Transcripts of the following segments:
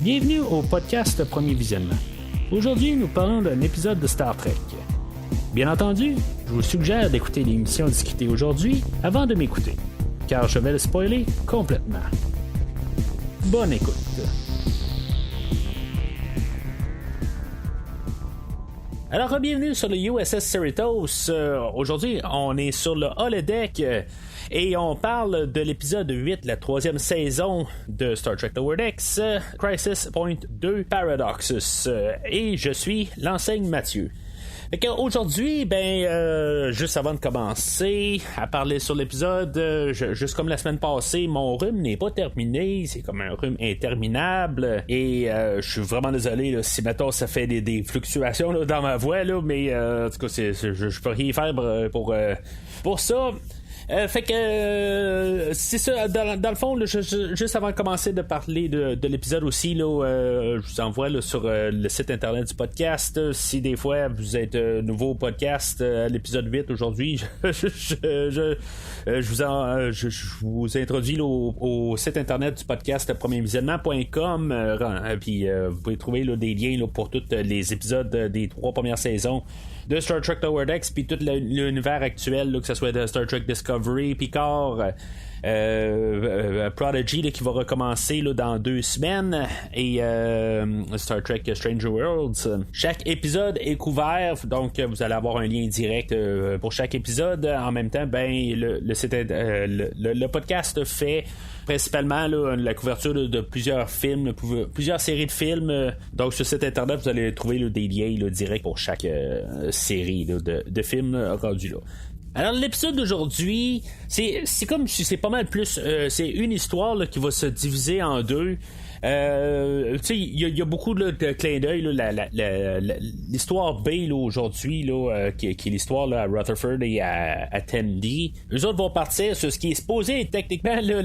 Bienvenue au podcast Premier Visionnement. Aujourd'hui, nous parlons d'un épisode de Star Trek. Bien entendu, je vous suggère d'écouter l'émission discutée aujourd'hui avant de m'écouter, car je vais le spoiler complètement. Bonne écoute. Alors, bienvenue sur le USS Cerritos. Aujourd'hui, on est sur le holodeck et on parle de l'épisode 8, la 3e saison de Star Trek Lower Decks, Crisis Point 2 Paradoxus. Et je suis l'enseigne Mathieu. Aujourd'hui, juste avant de commencer à parler sur l'épisode, juste comme la semaine passée, mon rhume n'est pas terminé, c'est comme un rhume interminable, et je suis vraiment désolé là, si mettons ça fait des fluctuations là, dans ma voix, là, mais en tout cas, je peux rien faire pour ça. C'est ça, dans le fond, là, juste avant de commencer de parler de l'épisode aussi, là, je vous envoie là, sur le site internet du podcast. Si des fois vous êtes nouveau au podcast, à l'épisode 8 aujourd'hui, je vous introduis là, au site internet du podcast premiervisionnement.com, puis vous pouvez trouver là, des liens là, pour tous les épisodes des 3 premières saisons de Star Trek Lower Decks, puis tout l'univers actuel, là, que ce soit de Star Trek Discovery, Picard, Prodigy là, qui va recommencer là, dans 2 semaines, et Star Trek Stranger Worlds. Chaque épisode est couvert, donc vous allez avoir un lien direct pour chaque épisode. En même temps, le podcast fait principalement là, la couverture de plusieurs films, plusieurs séries de films. Donc sur le site internet, vous allez trouver là, des liens là, directs pour chaque série là, de films rendus là. Alors l'épisode d'aujourd'hui, c'est comme si c'est pas mal plus, c'est une histoire là, qui va se diviser en 2. Il y a beaucoup là, de clins d'œil là, l'histoire B là, aujourd'hui là, qui est l'histoire là, à Rutherford et à Tandy. Eux autres vont partir sur ce qui est supposé être techniquement là,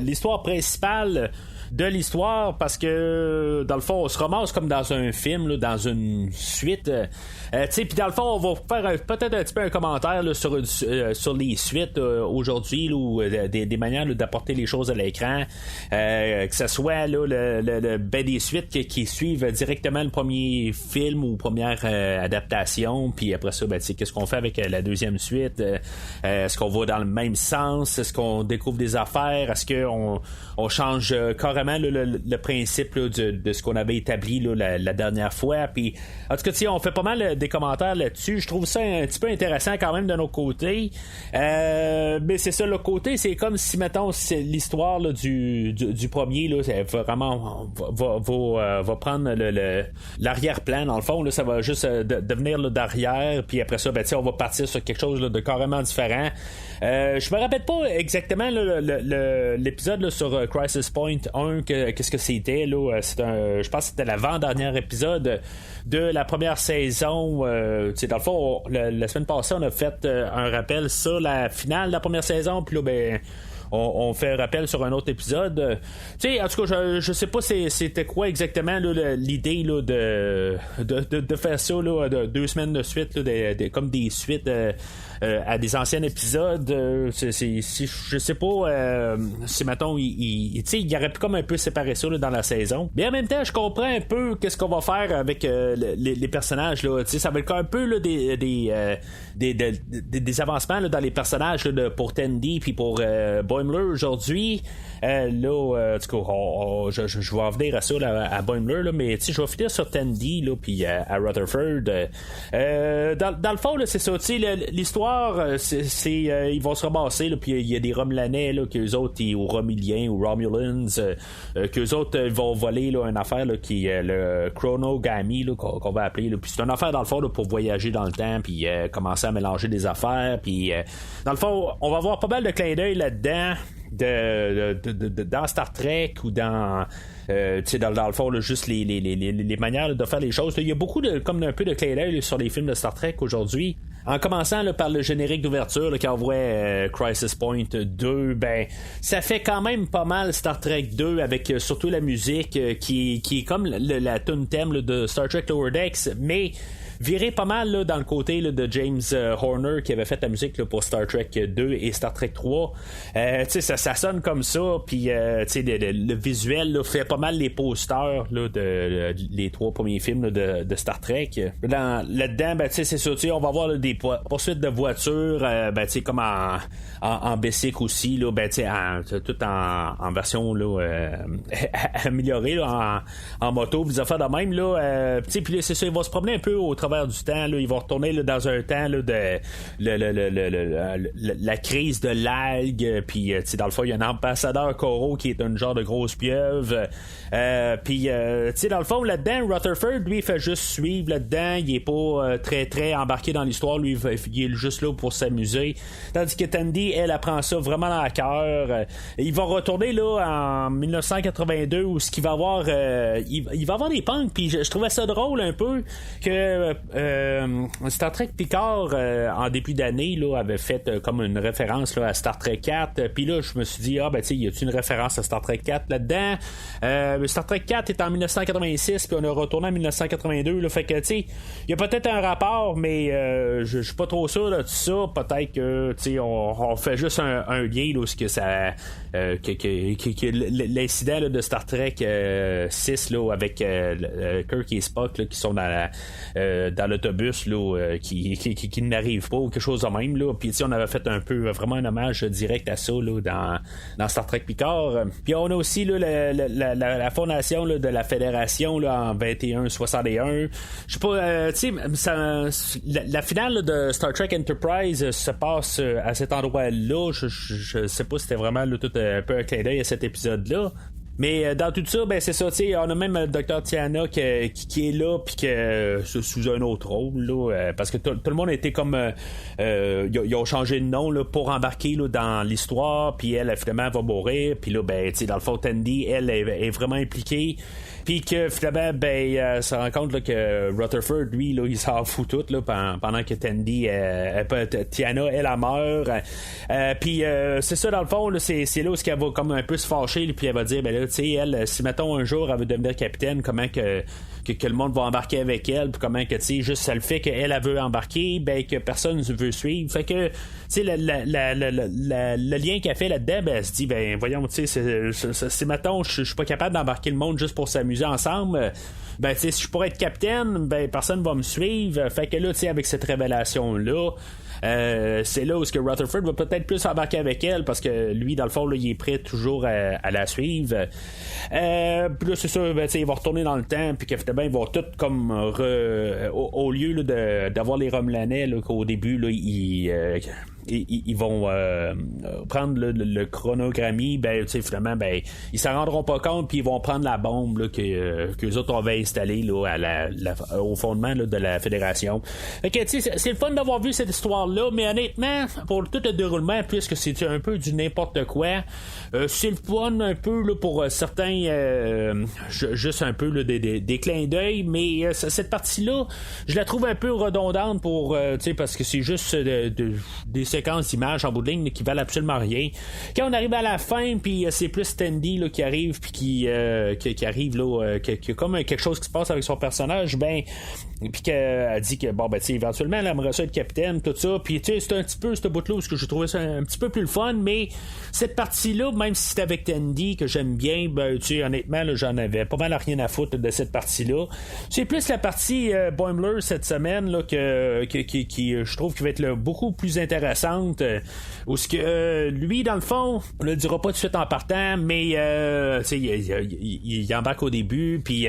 l'histoire principale de l'histoire, parce que dans le fond on se ramasse comme dans un film là, dans une suite, puis dans le fond on va faire peut-être un petit peu un commentaire là, sur les suites aujourd'hui là, ou des manières là, d'apporter les choses à l'écran, que ce soit là, des suites qui suivent directement le premier film ou première adaptation, puis après ça qu'est-ce qu'on fait avec la deuxième suite, est-ce qu'on va dans le même sens, est-ce qu'on découvre des affaires, est-ce qu'on change carrément le principe là, de ce qu'on avait établi là, la dernière fois. Puis en tout cas, on fait pas mal des commentaires là-dessus. Je trouve ça un petit peu intéressant quand même de notre côté. Mais c'est ça, le côté, c'est comme si mettons c'est l'histoire là, du premier là, vraiment va prendre l'arrière-plan dans le fond là, ça va juste devenir là, d'arrière, puis après ça on va partir sur quelque chose là, de carrément différent. Je me rappelle pas exactement là, l'épisode là, sur Crisis Point 1 qu'est-ce que c'était là. Je pense que c'était l'avant-dernier épisode de la première saison. Dans le fond, la semaine passée on a fait un rappel sur la finale de la première saison, puis là on fait un rappel sur un autre épisode. En tout cas, je sais pas c'était quoi exactement là, l'idée là, de faire ça là, de 2 semaines de suite là, comme des suites à des anciens épisodes. Je sais pas si mettons il aurait pu comme un peu séparer ça là, dans la saison. Mais en même temps, je comprends un peu qu'est-ce qu'on va faire avec les personnages là. Ça va être un peu là, des avancements là, dans les personnages là, pour Tandy puis pour Boimler aujourd'hui. En tout cas, je vais en venir à ça là, à Boimler, là, mais je vais finir sur Tandy là, puis à Rutherford. Dans le fond, là, c'est ça. L'histoire, ils vont se ramasser, puis il y a des Romulanais là, qu'eux autres, ou Romuliens ou Romulans, qu'eux autres vont voler là, une affaire là, qui est le chronogamy là, qu'on va appeler. Puis c'est une affaire dans le fond là, pour voyager dans le temps, puis commencer à mélanger des affaires. Puis dans le fond, on va avoir pas mal de clins d'œil là-dedans. Dans Star Trek ou dans dans le fond là, juste les manières de faire les choses. Il y a beaucoup comme un peu de clin d'œil sur les films de Star Trek aujourd'hui. En commençant là, par le générique d'ouverture là, qui envoie Crisis Point 2, ça fait quand même pas mal Star Trek 2 avec surtout la musique qui est comme la tune thème là, de Star Trek Lower Decks, mais viré pas mal là, dans le côté là, de James Horner qui avait fait la musique là, pour Star Trek 2 et Star Trek 3. Ça sonne comme ça, puis le visuel là, fait pas mal les posters là, les 3 premiers films là, de Star Trek. Là-dedans, c'est ça, on va voir là, des poursuites de voitures, comme en Bessic aussi, là, tout en version là, améliorée là, en moto, des affaires de même. Là, puis là, c'est ça, ils vont se promener un peu au travers du temps. Là, ils vont retourner là, dans un temps là, de la crise de l'algue. Puis dans le fond, il y a un ambassadeur Coro qui est un genre de grosse pieuvre. Puis dans le fond, là-dedans, Rutherford, lui, il fait juste suivre là-dedans. Il est pas très très embarqué dans l'histoire. Lui, il est juste là pour s'amuser. Tandis que Tandy, elle apprend ça vraiment dans le cœur. Il va retourner là en 1982 où ce qu'il va avoir il va avoir des punks. Puis je trouvais ça drôle un peu que Star Trek Picard en début d'année là, avait fait comme une référence là, à Star Trek 4. Puis là, je me suis dit, y a-t-il une référence à Star Trek 4 là-dedans? Star Trek 4 est en 1986, puis on a retourné en 1982. Là, fait que, il y a peut-être un rapport, mais je suis pas trop sûr de tout ça. Peut-être que, on fait juste un lien, là, où que ça, que l'incident là, de Star Trek 6 là, avec Kirk et Spock là, qui sont dans l'autobus là, qui n'arrivent pas ou quelque chose de même. Là. Puis on avait fait un peu vraiment un hommage direct à ça là, dans Star Trek Picard. Puis on a aussi là, la fondation là, de la Fédération là, en 2161. Je sais pas, la finale là, de Star Trek Enterprise se passe à cet endroit-là. Je sais pas si c'était vraiment là, tout un peu un clin d'œil à cet épisode-là. Mais dans tout ça, c'est ça, on a même le Dr. Tiana qui est là, puis que sous un autre rôle, là, parce que tout le monde a été comme ils ont changé de nom là, pour embarquer là, dans l'histoire, puis elle finalement va mourir, puis là, dans le fond, Tandy, elle est vraiment impliquée. Puis que finalement, se rend compte là, que Rutherford, lui, là, il s'en fout tout là, pendant que Tandy, Tiana, elle meurt. Puis c'est ça, dans le fond, là, c'est là où elle va comme un peu se fâcher, puis elle va dire, là, tu sais, elle, si mettons un jour elle veut devenir capitaine, comment que le monde va embarquer avec elle, puis comment que, tu sais, juste ça le fait qu'elle veut embarquer, que personne ne veut suivre. Fait que, tu sais, le lien qu'elle fait là-dedans, elle se dit, voyons, tu sais, c'est mettons, je suis pas capable d'embarquer le monde juste pour s'amuser ensemble. Tu sais, si je pourrais être capitaine, personne va me suivre. Fait que là, tu sais, avec cette révélation-là, c'est là où ce que Rutherford va peut-être plus embarquer avec elle parce que lui dans le fond là, il est prêt toujours à la suivre. Puis là c'est ça, il va retourner dans le temps puis qu'effectivement ils vont tout comme au lieu là, d'avoir les Romulanais là, qu'au début là, ils vont prendre le chronogrammie, finalement ils s'en rendront pas compte puis ils vont prendre la bombe là, que les autres avaient installée là, au fondement là, de la Fédération. Fait que, c'est le fun d'avoir vu cette histoire-là, mais honnêtement, pour tout le déroulement, puisque c'est un peu du n'importe quoi, c'est le fun un peu là, pour certains, juste un peu là, des clins d'œil, mais cette partie-là, je la trouve un peu redondante pour parce que c'est juste des séquences d'images en bout de ligne qui valent absolument rien. Quand on arrive à la fin, puis c'est plus Tandy là, qui arrive, puis qui arrive là, qui a comme quelque chose qui se passe avec son personnage, puis qu'elle dit que éventuellement elle aimerait ça être capitaine, tout ça, puis c'est un petit peu ce bout-là où je trouvais ça un petit peu plus le fun, mais cette partie-là, même si c'est avec Tandy que j'aime bien, honnêtement là, j'en avais pas mal rien à foutre de cette partie-là. C'est plus la partie Boimler cette semaine là, qui je trouve qui va être là, beaucoup plus intéressante, où ce que lui dans le fond on le dira pas tout de suite en partant, mais il embarque au début, puis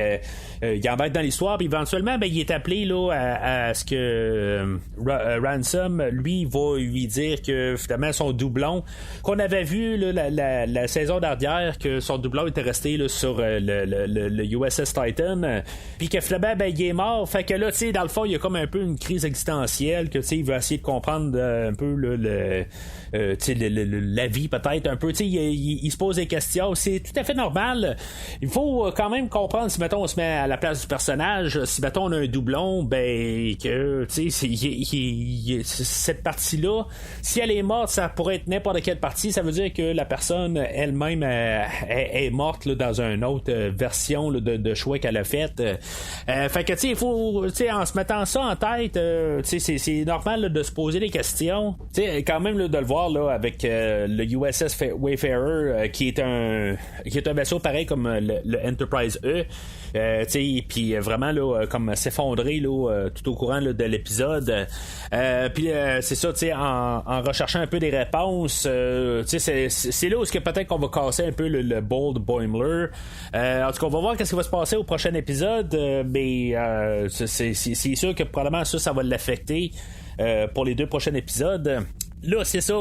il embarque dans l'histoire, puis éventuellement il est appelé là, à ce que Ransom lui va lui dire que finalement son doublon qu'on avait vu là, la saison dernière, que son doublon était resté là, sur le USS Titan, puis que finalement il est mort. Fait que là, dans le fond il y a comme un peu une crise existentielle, que il veut essayer de comprendre un peu là, la vie peut-être un peu, il se pose des questions, c'est tout à fait normal. Il faut quand même comprendre, si mettons on se met à la place du personnage, si mettons on a un doublon, ben que cette partie-là, si elle est morte, ça pourrait être n'importe quelle partie, ça veut dire que la personne elle-même est morte là, dans une autre version là, de choix qu'elle a fait. Fait que il faut, en se mettant ça en tête, c'est normal là, de se poser des questions. Quand même là, de le voir là, avec le USS Wayfarer qui est un vaisseau pareil comme le Enterprise E. Puis vraiment là, comme s'effondrer là, tout au courant là, de l'épisode. Puis c'est ça, en recherchant un peu des réponses, c'est là où peut-être qu'on va casser un peu le Bold Boimler. En tout cas, on va voir qu'est-ce qui va se passer au prochain épisode, mais c'est sûr que probablement ça va l'affecter pour les 2 prochains épides. Là, c'est ça,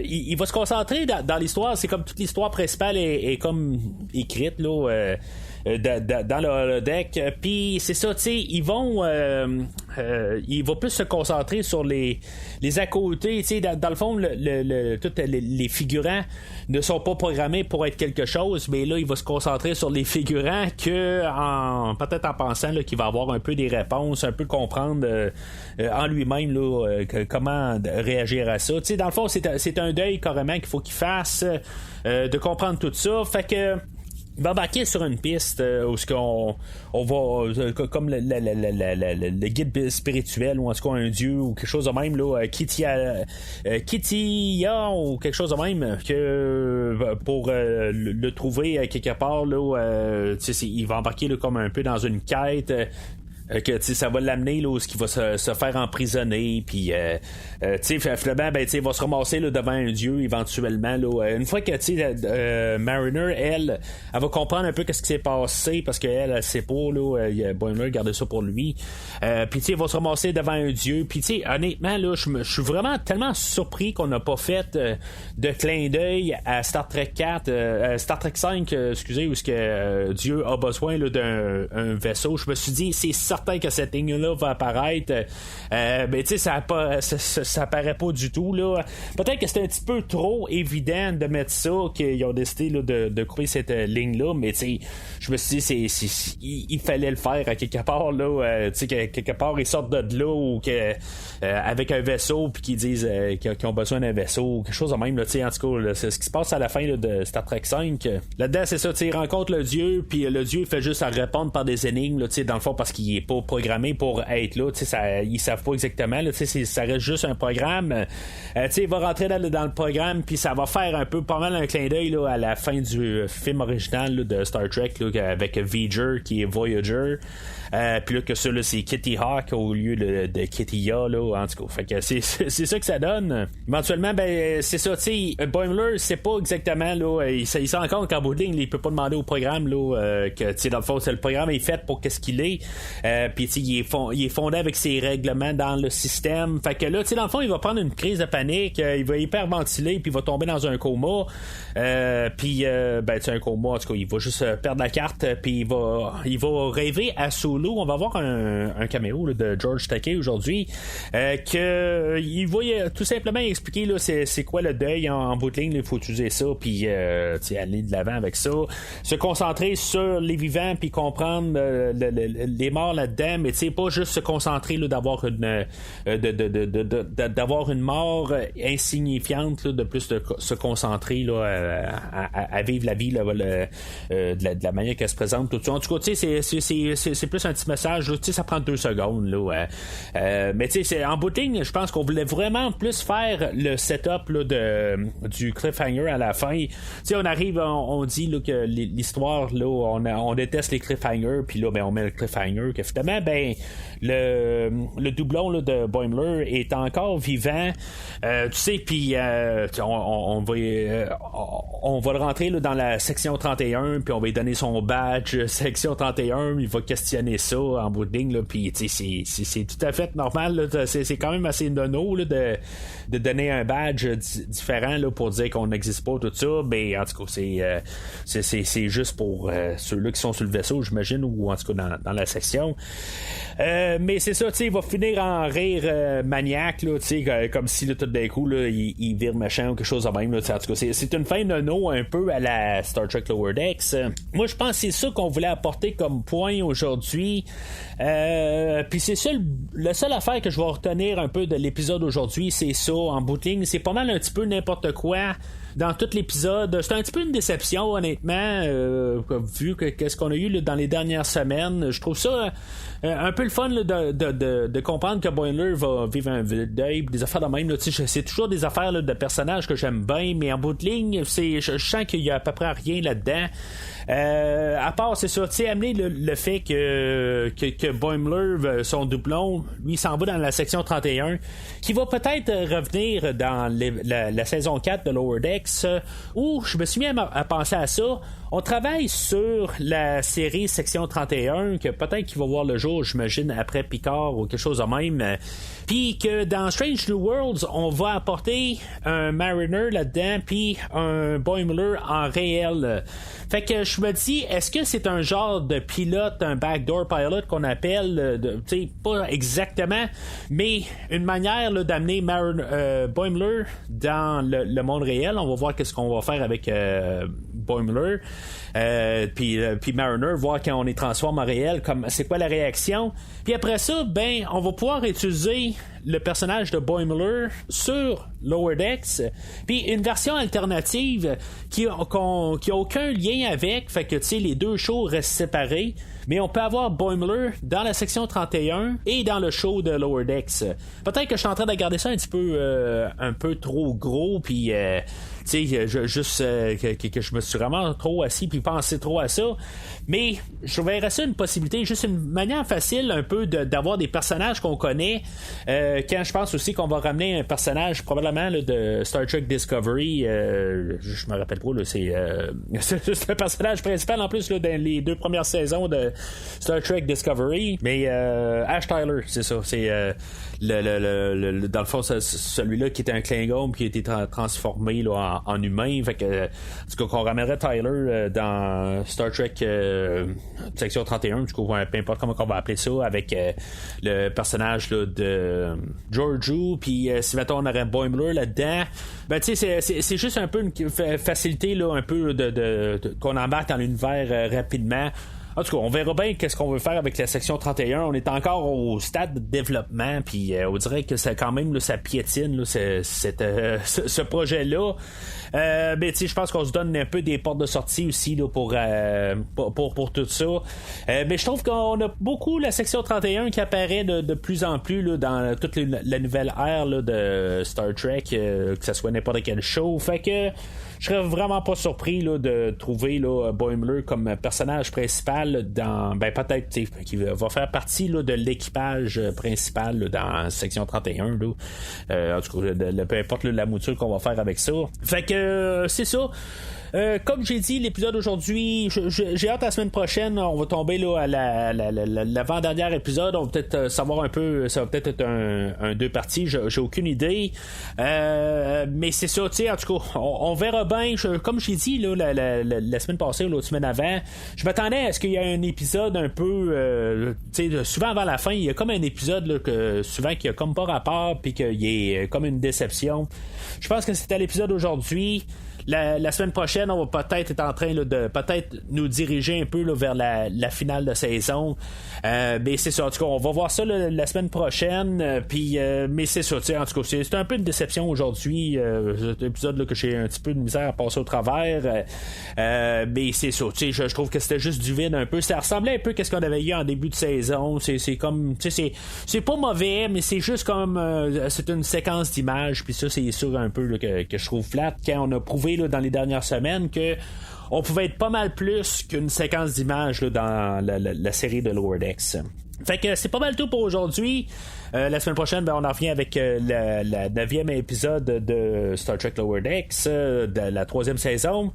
il va se concentrer dans l'histoire. C'est comme toute l'histoire principale est comme écrite là, dans le holodeck. Puis c'est ça, il va plus se concentrer sur les à côté. Dans le fond, tous les figurants ne sont pas programmés pour être quelque chose, mais là, il va se concentrer sur les figurants peut-être en pensant là, qu'il va avoir un peu des réponses, un peu comprendre en lui-même là, comment réagir à ça. Dans le fond, c'est un deuil carrément qu'il faut qu'il fasse, de comprendre tout ça. Fait que il va embarquer sur une piste où on va comme le guide spirituel, ou en tout cas un dieu ou quelque chose de même là, Kitia ou quelque chose de même, que pour le trouver quelque part là, il va embarquer là, comme un peu dans une quête. Que ça va l'amener là où il va se faire emprisonner, puis finalement il va se ramasser là, devant un dieu éventuellement là, une fois que Mariner elle va comprendre un peu qu'est-ce qui s'est passé, parce qu'elle elle sait pas là, Boimler gardait ça pour lui, puis il va se ramasser devant un dieu, puis honnêtement là je suis vraiment tellement surpris qu'on n'a pas fait de clin d'œil à Star Trek 4 Star Trek 5 excusez, où Dieu a besoin là, d'un vaisseau. Je me suis dit c'est certain que cette ligne-là va apparaître, mais ça apparaît pas du tout là. Peut-être que c'était un petit peu trop évident de mettre ça, qu'ils ont décidé là, de couper cette ligne-là, mais je me suis dit il fallait le faire à quelque part là, quelque part ils sortent de là, ou avec un vaisseau, puis qu'ils disent qu'ils ont besoin d'un vaisseau ou quelque chose de même là, en tout cas là, c'est ce qui se passe à la fin là, de Star Trek 5 là-dedans. C'est ça, il rencontre le dieu, puis le dieu fait juste à répondre par des énigmes là, dans le fond, parce qu'il est pas programmé pour être là, ils savent pas exactement là, ça reste juste un programme. Il va rentrer dans le programme, puis ça va faire un peu pas mal un clin d'œil là, à la fin du film original là, de Star Trek là, avec V'ger qui est Voyager. Puis là que ça là, c'est Kitty Hawk au lieu de Kitty Ya là, en tout cas. Fait que c'est ça que ça donne. Éventuellement, c'est ça, Boimler c'est pas exactement là, il se rend compte qu'en bout de ligne, il peut pas demander au programme là, que dans le fond, le programme est fait pour qu'est-ce qu'il est. Puis il est fondé avec ses règlements dans le système. Fait que là, dans le fond, il va prendre une crise de panique, il va hyperventiler, puis il va tomber dans un coma. Puis un coma, en tout cas, il va juste perdre la carte, puis il va rêver à Sulu. On va avoir un caméo là, de George Takei aujourd'hui, que il va tout simplement expliquer là, c'est quoi le deuil en bout de ligne. Il faut utiliser ça, puis aller de l'avant avec ça, se concentrer sur les vivants, puis comprendre les morts là-dedans, mais pas juste se concentrer là, d'avoir une mort insignifiante là, de plus de se concentrer là, à vivre la vie là, de la manière qu'elle se présente tout ça. En tout cas, c'est plus un petit message là, ça prend 2 secondes là, mais c'est en bout de ligne, je pense qu'on voulait vraiment plus faire le setup là, du cliffhanger à la fin. On arrive, on dit là, que l'histoire là, on déteste les cliffhangers, puis là on met le cliffhanger que finalement le doublon là, de Boimler est encore vivant, puis on va le rentrer là, dans la section 31, puis on va lui donner son badge section 31, il va questionner ça en bout de ligne là, puis c'est tout à fait normal là, c'est quand même assez nono là, de donner un badge différent là, pour dire qu'on n'existe pas, tout ça, mais en tout cas c'est juste pour ceux-là qui sont sur le vaisseau, j'imagine, ou en tout cas dans la section. Mais c'est ça, il va finir en rire maniaque, là, comme si là, tout d'un coup là, il vire méchant ou quelque chose de même. Là, en tout cas, c'est une fin de no un peu à la Star Trek Lower Decks. Moi, je pense que c'est ça qu'on voulait apporter comme point aujourd'hui. Puis c'est ça, la seule affaire que je vais retenir un peu de l'épisode aujourd'hui, c'est ça, en bout de ligne. C'est pas mal un petit peu n'importe quoi dans tout l'épisode. C'est un petit peu une déception, honnêtement, vu qu'est-ce qu'on a eu là, dans les dernières semaines. Je trouve ça un peu le fun là, de comprendre que Boimler va vivre un deuil, des affaires de même. Là, c'est toujours des affaires là, de personnages que j'aime bien, mais en bout de ligne, je sens qu'il y a à peu près rien là-dedans. À part, c'est ça, amener le fait que Boimler, son doublon, lui, s'en va dans la section 31, qui va peut-être revenir dans la saison 4 de Lower Decks, où je me suis mis à penser à ça. On travaille sur la série section 31, que peut-être qu'il va voir le jour, j'imagine, après Picard ou quelque chose de même. Puis que dans Strange New Worlds, on va apporter un Mariner là-dedans, puis un Boimler en réel. Fait que je me dis, est-ce que c'est un genre de pilote, un backdoor pilot qu'on appelle, tu sais, pas exactement, mais une manière là, d'amener Boimler dans le monde réel. On va voir qu'est-ce qu'on va faire avec Boimler. Puis Mariner, voir quand on les transforme en réel, comme c'est quoi la réaction. Puis après ça, ben, on va pouvoir utiliser le personnage de Boimler sur Lower Decks, puis une version alternative qui a aucun lien avec, fait que tu sais, les deux shows restent séparés, mais on peut avoir Boimler dans la section 31 et dans le show de Lower Decks. Peut-être que je suis en train de garder ça un peu trop gros, puis tu sais, que je me suis vraiment trop assis puis pensé trop à ça, mais je verrais ça une possibilité, juste une manière facile un peu d'avoir des personnages qu'on connaît, quand je pense aussi qu'on va ramener un personnage probablement là, de Star Trek Discovery, je me rappelle pas là, c'est un personnage principal en plus là, dans les 2 premières saisons de Star Trek Discovery, mais Ash Tyler, c'est ça, c'est dans le fond celui-là qui était un Klingon qui a été transformé là, en humain, fait que en tout cas qu'on ramènerait Tyler dans Star Trek section 31, du coup peu importe comment on va appeler ça, avec le personnage là, de Georgiou, puis si mettons on aurait Boimler là-dedans, ben tu sais c'est juste un peu une facilité là, un peu qu'on embarque dans l'univers rapidement. En tout cas, on verra bien qu'est-ce qu'on veut faire avec la section 31. On est encore au stade de développement, puis on dirait que ça quand même là, ça piétine là, ce projet-là. Mais tu sais, je pense qu'on se donne un peu des portes de sortie aussi là, pour tout ça. Mais je trouve qu'on a beaucoup la section 31 qui apparaît de plus en plus là, dans toute la nouvelle ère là, de Star Trek, que ça soit n'importe quel show. Fait que je serais vraiment pas surpris là, de trouver là, Boimler comme personnage principal dans, ben peut-être qui va faire partie là, de l'équipage principal là, dans section 31 là. En tout cas, peu importe là, la mouture qu'on va faire avec ça. Fait que c'est ça. Comme j'ai dit, l'épisode aujourd'hui, j'ai hâte à la semaine prochaine. On va tomber là à l'avant-dernier épisode. On va peut-être savoir un peu. Ça va peut-être être un 2 parties. J'ai aucune idée. Mais c'est ça, tu sais. En tout cas, on verra bien. Comme j'ai dit là, la semaine passée ou l'autre semaine avant, je m'attendais à ce qu'il y ait un épisode un peu. Tu sais, souvent avant la fin, il y a comme un épisode là, que souvent qui a comme pas rapport, puis qu'il y ait comme une déception. Je pense que c'était l'épisode aujourd'hui. La semaine prochaine, on va peut-être être en train là, de peut-être nous diriger un peu là, vers la finale de saison. Mais c'est ça, en tout cas, on va voir ça là, la semaine prochaine. Puis, mais c'est ça, en tout cas, c'est un peu une déception aujourd'hui. Cet épisode là, que j'ai un petit peu de misère à passer au travers. Mais c'est ça, je trouve que c'était juste du vide un peu. Ça ressemblait un peu à ce qu'on avait eu en début de saison. C'est comme, c'est pas mauvais, mais c'est juste comme, c'est une séquence d'images. Puis ça, c'est sûr un peu là, que je trouve flat quand on a prouvé là, dans les dernières semaines que on pouvait être pas mal plus qu'une séquence d'images là, dans la série de Lower Decks. Fait que c'est pas mal tout pour aujourd'hui. La semaine prochaine, ben, on en revient avec le 9e épisode de Star Trek Lower Decks, de la 3e saison.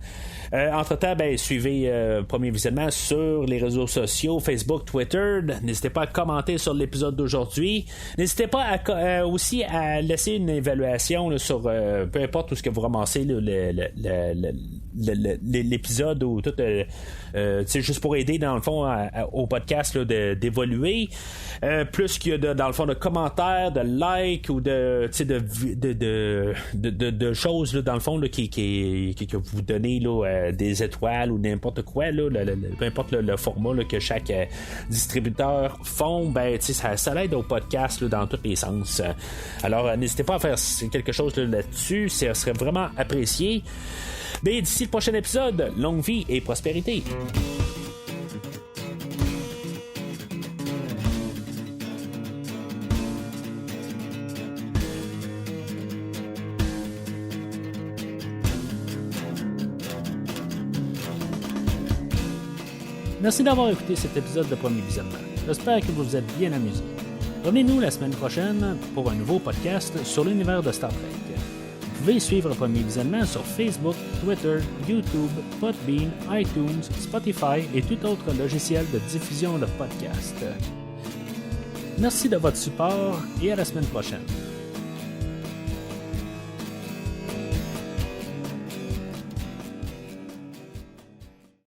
Entre-temps, ben, suivez Premier Visionnement sur les réseaux sociaux, Facebook, Twitter. N'hésitez pas à commenter sur l'épisode d'aujourd'hui. N'hésitez pas aussi à laisser une évaluation là, sur peu importe où ce que vous ramassez là, l'épisode ou tout, juste pour aider dans le fond au podcast là, d'évoluer. Plus qu'il y a dans le fond de commentaires, de likes ou de choses là, dans le fond là, que vous donnez là, des étoiles ou n'importe quoi là, peu importe le format là, que chaque distributeur font, ben ça l'aide au podcast là, dans tous les sens. Alors n'hésitez pas à faire quelque chose là-dessus, ça serait vraiment apprécié. Mais d'ici le prochain épisode, longue vie et prospérité. Merci d'avoir écouté cet épisode de Premier Visionnement. J'espère que vous vous êtes bien amusés. Revenez-nous la semaine prochaine pour un nouveau podcast sur l'univers de Star Trek. Vous pouvez suivre Premier Visionnement sur Facebook, Twitter, YouTube, Podbean, iTunes, Spotify et tout autre logiciel de diffusion de podcasts. Merci de votre support et à la semaine prochaine.